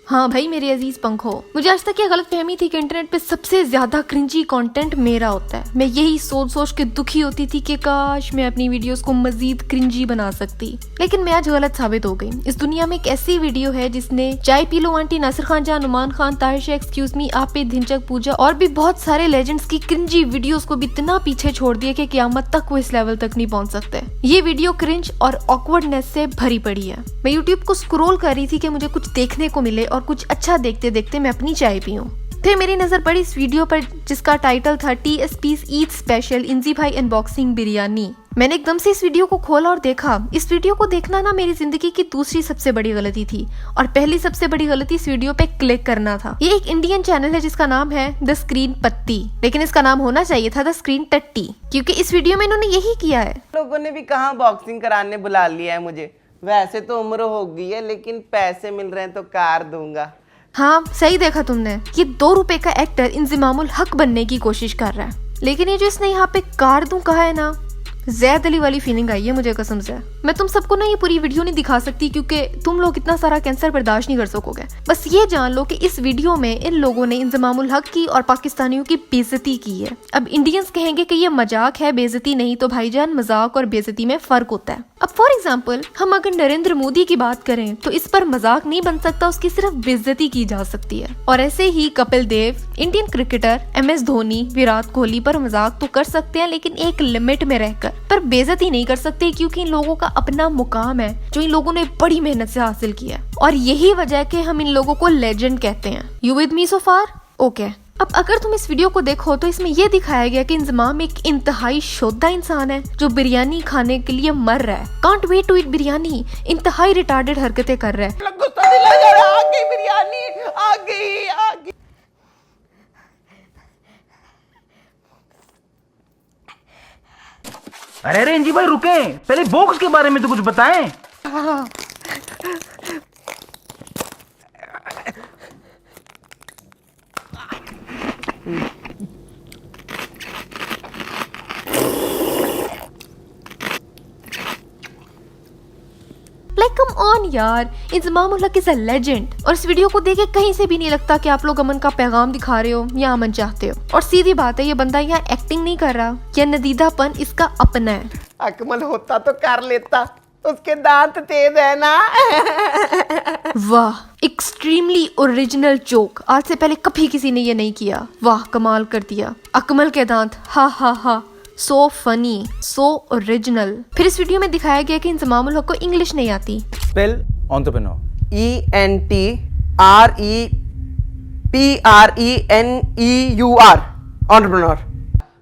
हाँ भाई मेरे अजीज पंखो, मुझे आज तक ये गलत फहमी थी कि इंटरनेट पे सबसे ज्यादा क्रिंजी कंटेंट मेरा होता है। मैं यही सोच सोच के दुखी होती थी कि काश मैं अपनी वीडियोस को मजीद क्रिंजी बना सकती, लेकिन मैं आज गलत साबित हो गई। इस दुनिया में एक ऐसी वीडियो है जिसने चाय P low aunty, Nasir Khan जान, नुमान खान, ताहिर शेख, एक्सक्यूज मी, आपे, धिनचक, पूजा और भी बहुत सारे लेजेंड्स की क्रिंजी वीडियोस को भी इतना पीछे छोड़ दिया कि क़यामत तक वो इस लेवल तक नहीं पहुंच सकते। ये वीडियो क्रिंज और ऑकवर्डनेस से भरी पड़ी है। मैं यूट्यूब को स्क्रॉल कर रही थी कि मुझे कुछ देखने को मिले और कुछ अच्छा देखते देखते मैं अपनी चाय पीऊं। फिर मेरी नजर पड़ी इस वीडियो पर जिसका टाइटल था TSP's ईद स्पेशल इंजी भाई अनबॉक्सिंग बिरयानी। मैंने एकदम से इस वीडियो को खोला और देखा। इस वीडियो को देखना ना मेरी जिंदगी की दूसरी सबसे बड़ी गलती थी और पहली सबसे बड़ी गलती इस वीडियो पे क्लिक करना था। ये एक इंडियन चैनल है जिसका नाम है द स्क्रीन पत्ती, लेकिन इसका नाम होना चाहिए था द स्क्रीन टट्टी, क्योंकि इस वीडियो में इन्होंने यही किया है। लोगों ने भी कहाँ बॉक्सिंग कराने बुला लिया है मुझे। वैसे तो उम्र हो गई है लेकिन पैसे मिल रहे हैं तो कार दूंगा। हाँ सही देखा तुमने, ये 2 रुपए का एक्टर इंजिमामुल हक बनने की कोशिश कर रहा है, लेकिन ये जो इसने यहाँ पे कार दूं कहा है ना, जैद अली वाली फीलिंग आई है मुझे कसम से। मैं तुम सबको ना ये पूरी वीडियो नहीं दिखा सकती क्योंकि तुम लोग इतना सारा कैंसर बर्दाश्त नहीं कर सकोगे। बस ये जान लो कि इस वीडियो में इन लोगों ने इंजिमामुल हक की और पाकिस्तानियों की बेइज्जती की है। अब इंडियंस कहेंगे कि ये मजाक है, बेइज्जती नहीं, तो भाईजान मजाक और बेइज्जती में फर्क होता है। अब फॉर एग्जाम्पल हम अगर नरेंद्र मोदी की बात करें तो इस पर मजाक नहीं बन सकता, उसकी सिर्फ बेइज्जती की जा सकती है। और ऐसे ही Kapil Dev, Indian cricketer MS Dhoni, Virat Kohli पर मजाक तो कर सकते हैं लेकिन एक लिमिट में रहकर, पर बेइज्जती नहीं कर सकते क्योंकि इन लोगों का अपना मुकाम है जो इन लोगों ने बड़ी मेहनत से हासिल किया है। और यही वजह है कि हम इन लोगों को लेजेंड कहते हैं। You with me so far? Okay. अब अगर तुम इस वीडियो को देखो तो इसमें यह दिखाया गया कि इंजमाम एक इंतहाई शोधा इंसान है जो बिरयानी खाने के लिए मर रहा है। Can't wait to eat biryani, इंतहाई रिटार्डेड हरकतें कर रहा है। बिरयानी आ गई। अरे इंजी भाई रुके, पहले बॉक्स के बारे में तो कुछ बताएं। Like come on यार, इंजमामुल हक इज अ लेजेंड और इस वीडियो को देखे कहीं से भी नहीं लगता कि आप लोग अमन का पैगाम दिखा रहे हो या अमन चाहते हो। और सीधी बात है, ये बंदा यहाँ एक्टिंग नहीं कर रहा, यह नदीदापन इसका अपना है। अकमल होता तो कर लेता, उसके दांत तेज है ना। वाह, एक्सट्रीमली ओरिजिनल जोक, आज से पहले कभी किसी ने ये नहीं किया। वाह कमाल कर दिया, अकमल के दांत, हा हा हा, सो फनी, सो ओरिजिनल। फिर इस वीडियो में दिखाया गया कि इंजमामुल हक को इंग्लिश नहीं आती। Spell entrepreneur, ENTREPRENEUR, entrepreneur.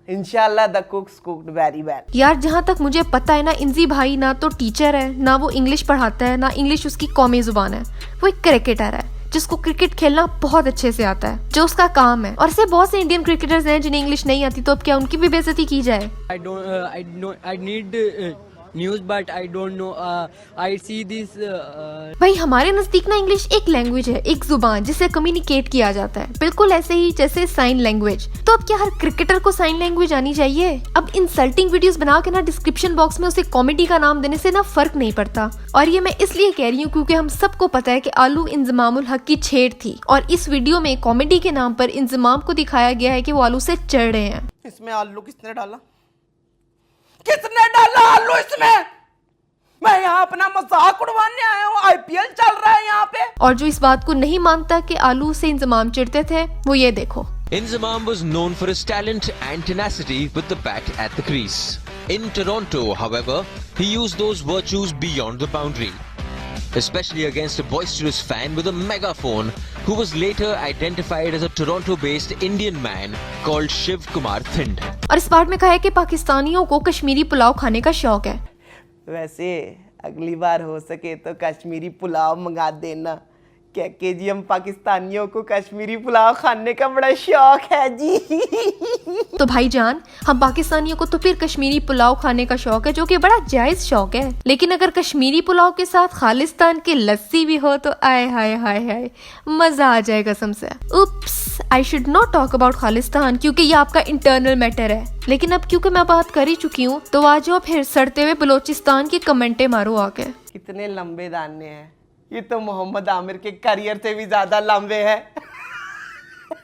इंशाल्लाह the cooks cooked very well. यार जहाँ तक मुझे पता है ना, इंजी भाई ना तो टीचर है, ना वो इंग्लिश पढ़ाता है, ना इंग्लिश उसकी कौमी जुबान है। वो एक क्रिकेटर है जिसको क्रिकेट खेलना बहुत अच्छे से आता है, जो उसका काम है। और ऐसे बहुत से इंडियन क्रिकेटर्स हैं जिन्हें इंग्लिश नहीं आती, तो अब क्या उनकी भी बेइज्जती की जाए? I need news but I don't know. I see this. भाई हमारे नजदीक ना इंग्लिश एक लैंग्वेज है, एक जुबान जिससे कम्युनिकेट किया जाता है, बिल्कुल ऐसे ही जैसे साइन लैंग्वेज। तो अब क्या हर क्रिकेटर को साइन लैंग्वेज आनी चाहिए? अब इंसल्टिंग वीडियोस बना के ना डिस्क्रिप्शन बॉक्स में उसे कॉमेडी का नाम देने से ना फर्क नहीं पड़ता। और ये मैं इसलिए कह रही हूँ क्योंकि हम सबको पता है कि आलू इंजमामुल हक की छेड़ थी और इस वीडियो में कॉमेडी के नाम पर इंजमाम को दिखाया गया है कि वो आलू से चढ़ रहे हैं। इसमें आलू किसने डाला? किसने डाला आलू इसमें? मैं यहाँ अपना मजाक उड़वाने आया हूँ, IPL चल रहा है यहाँ पे। और जो इस बात को नहीं मानता कि आलू से इंजमाम चिढ़ते थे, वो ये देखो। Inzamam was known for his talent and tenacity with the bat at the crease. In Toronto, however, he used those virtues beyond the boundary, especially against a boisterous fan with a megaphone who was later identified as a Toronto-based Indian man called Shiv Kumar Thind. और इस part में कहा है कि पाकिस्तानियों को कश्मीरी पुलाव खाने का शौक है। वैसे अगली बार हो सके तो कश्मीरी पुलाव मंगा देना। क्या केजी हम पाकिस्तानियों को कश्मीरी पुलाव खाने का बड़ा शौक है जी। तो भाईजान, हम पाकिस्तानियों को तो फिर कश्मीरी पुलाव खाने का शौक है, जो कि बड़ा जायज शौक है। लेकिन अगर कश्मीरी पुलाव के साथ खालिस्तान की लस्सी भी हो तो आय हाय हाय हाय, मजा आ जाए कसम से। Oops, I should not talk about Khalistan क्योंकि ये आपका इंटरनल मैटर है। लेकिन अब क्योंकि मैं बात कर ही चुकी हूँ तो आ जाओ फिर सड़ते हुए बलोचिस्तान की कमेंटें मारो आके। कितने लंबे दाने हैं, ये तो मोहम्मद आमिर के करियर से भी ज्यादा लंबे है।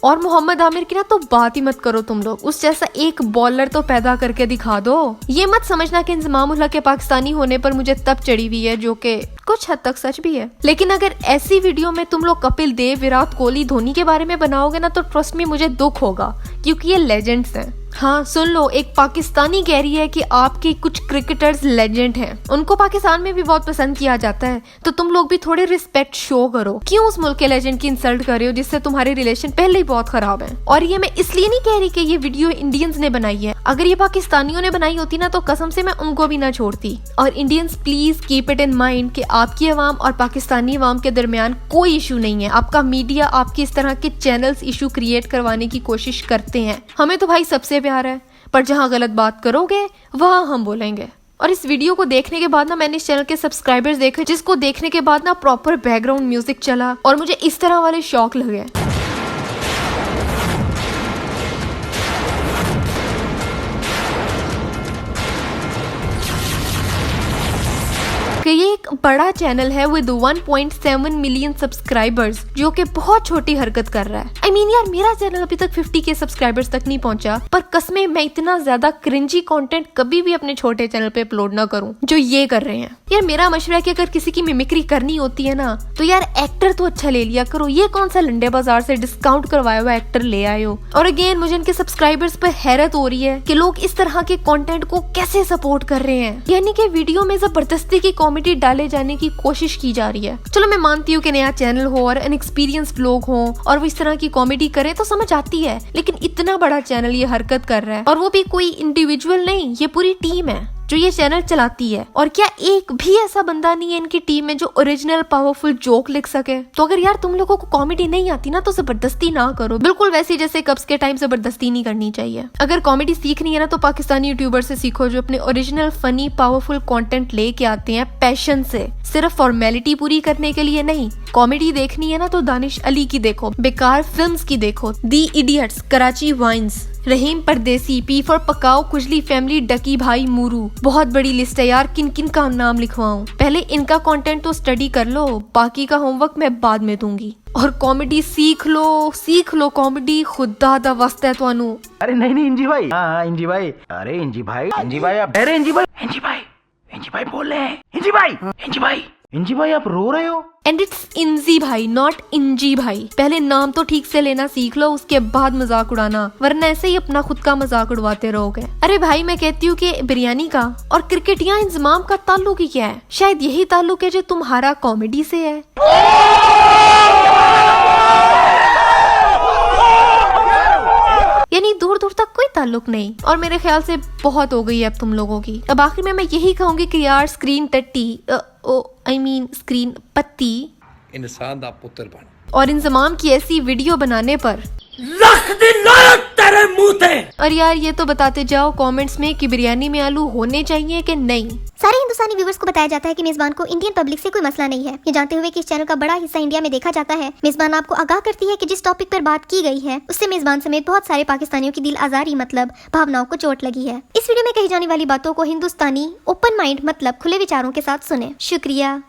और मोहम्मद आमिर की ना तो बात ही मत करो तुम लोग, उस जैसा एक बॉलर तो पैदा करके दिखा दो। ये मत समझना कि इंजमामुल हक के पाकिस्तानी होने पर मुझे तब चढ़ी हुई है, जो कि कुछ हद तक सच भी है। लेकिन अगर ऐसी वीडियो में तुम लोग कपिल देव, विराट कोहली, धोनी के बारे में बनाओगे ना तो ट्रस्ट में मुझे दुख होगा, क्योंकि ये लेजेंड्स हैं। हाँ सुन लो, एक पाकिस्तानी कह रही है कि आपके कुछ क्रिकेटर्स लेजेंड हैं, उनको पाकिस्तान में भी बहुत पसंद किया जाता है, तो तुम लोग भी थोड़े रिस्पेक्ट शो करो। क्यों उस मुल्क के लेजेंड की इंसल्ट कर रहे हो जिससे तुम्हारे रिलेशन पहले ही बहुत खराब है। और ये मैं इसलिए नहीं कह रही कि ये वीडियो इंडियंस ने बनाई है, अगर ये पाकिस्तानियों ने बनाई होती ना तो कसम से मैं उनको भी ना छोड़ती। और Indians please keep it in mind कि आपकी अवाम और पाकिस्तानी अवाम के दरमियान कोई इशू नहीं है। आपका मीडिया आपकी इस तरह के चैनल्स इशू क्रिएट करवाने की कोशिश करते हैं। हमें तो भाई सबसे प्यार है, पर जहां गलत बात करोगे वहां हम बोलेंगे। और इस वीडियो को देखने के बाद ना मैंने इस चैनल के सब्सक्राइबर्स देखे, जिसको देखने के बाद ना प्रॉपर बैकग्राउंड म्यूजिक चला और मुझे इस तरह वाले शौक लगे। कि ये एक बड़ा चैनल है विद 1.7 मिलियन सब्सक्राइबर्स, जो कि बहुत छोटी हरकत कर रहा है। I mean यार, मेरा चैनल अभी तक 50 के सब्सक्राइबर्स तक नहीं पहुंचा, पर कसमें मैं इतना ज्यादा क्रिंजी कंटेंट कभी भी अपने छोटे चैनल पे अपलोड ना करूं जो ये कर रहे हैं। यार मेरा मशवरा है कि अगर किसी की मिमिक्री करनी होती है ना तो यार एक्टर तो अच्छा ले लिया करो, ये कौन सा लंडे बाजार से डिस्काउंट करवाया हुआ एक्टर ले आए हो। और अगेन मुझे इनके सब्सक्राइबर्स पर हैरत हो रही है कि लोग इस तरह के कंटेंट को कैसे सपोर्ट कर रहे हैं, यानी कि वीडियो में जबरदस्ती की कॉमेडी डाले जाने की कोशिश की जा रही है। चलो मैं मानती हूँ कि नया चैनल हो और अनएक्सपीरियंस्ड लोग हो और वो इस तरह की कॉमेडी करे तो समझ आती है, लेकिन इतना बड़ा चैनल ये हरकत कर रहा है, और वो भी कोई इंडिविजुअल नहीं, ये पूरी टीम है जो ये चैनल चलाती है। और क्या एक भी ऐसा बंदा नहीं है इनकी टीम में जो ओरिजिनल पावरफुल जोक लिख सके। तो अगर यार तुम लोगों को कॉमेडी नहीं आती ना तो जबरदस्ती ना करो, बिल्कुल वैसे जैसे कब्स के टाइम जबरदस्ती नहीं करनी चाहिए। अगर कॉमेडी सीखनी है ना तो पाकिस्तानी यूट्यूबर से सीखो जो अपने ओरिजिनल फनी पावरफुल कंटेंट लेके आते हैं पैशन से, सिर्फ फॉर्मेलिटी पूरी करने के लिए नहीं। कॉमेडी देखनी है ना तो दानिश अली की देखो, बेकार फिल्म्स की देखो, दी इडियट्स, कराची वाइन्स, रहीम परदेसी, पी फॉर पकाओ, कुजली फैमिली, डकी भाई, मूरू। बहुत बड़ी लिस्ट है यार, किन किन का नाम लिखवाऊं। पहले इनका कंटेंट तो स्टडी कर लो, बाकी का होमवर्क मैं बाद में दूंगी। और कॉमेडी सीख लो कॉमेडी, खुदा दा वास्ता है तुहानू। अरे नहीं इंजी भाई, हाँ इंजी भाई, अरे इंजी भाई आप, अरे इंजी भाई बोल रहे हैं, इंजी भाई आप रो रहे हो। एंड इट्स इंजी भाई, नॉट इंजी भाई। पहले नाम तो ठीक से लेना सीख लो, उसके बाद मजाक उड़ाना, वरना ऐसे ही अपना खुद का मजाक उड़वाते रहोगे। अरे भाई मैं कहती हूँ कि बिरयानी का और क्रिकेट या इंजमाम का ताल्लुक ही क्या है? शायद यही ताल्लुक है जो तुम्हारा कॉमेडी से है। यानी दूर दूर तक कोई ताल्लुक नहीं। और मेरे ख्याल से बहुत हो गई है अब तुम लोगों की। अब आखिर में मैं यही कहूंगी कि यार स्क्रीन टट्टी स्क्रीन पत्ती इंसान दा पुत्र बन और इंजमाम की ऐसी वीडियो बनाने पर रख दी लानत तेरे मुंह पे। और यार ये तो बताते जाओ कमेंट्स में कि बिरयानी में आलू होने चाहिए कि नहीं। सारे हिंदुस्तानी व्यूवर्स को बताया जाता है कि मेजबान को इंडियन पब्लिक से कोई मसला नहीं है। ये जानते हुए कि इस चैनल का बड़ा हिस्सा इंडिया में देखा जाता है, मेजबान आपको आगाह करती है कि जिस टॉपिक पर बात की गई है उससे मेजबान समेत बहुत सारे पाकिस्तानियों की दिल आजारी मतलब भावनाओं को चोट लगी है। इस वीडियो में कही जाने वाली बातों को हिंदुस्तानी ओपन माइंड मतलब खुले विचारों के साथ सुने। शुक्रिया।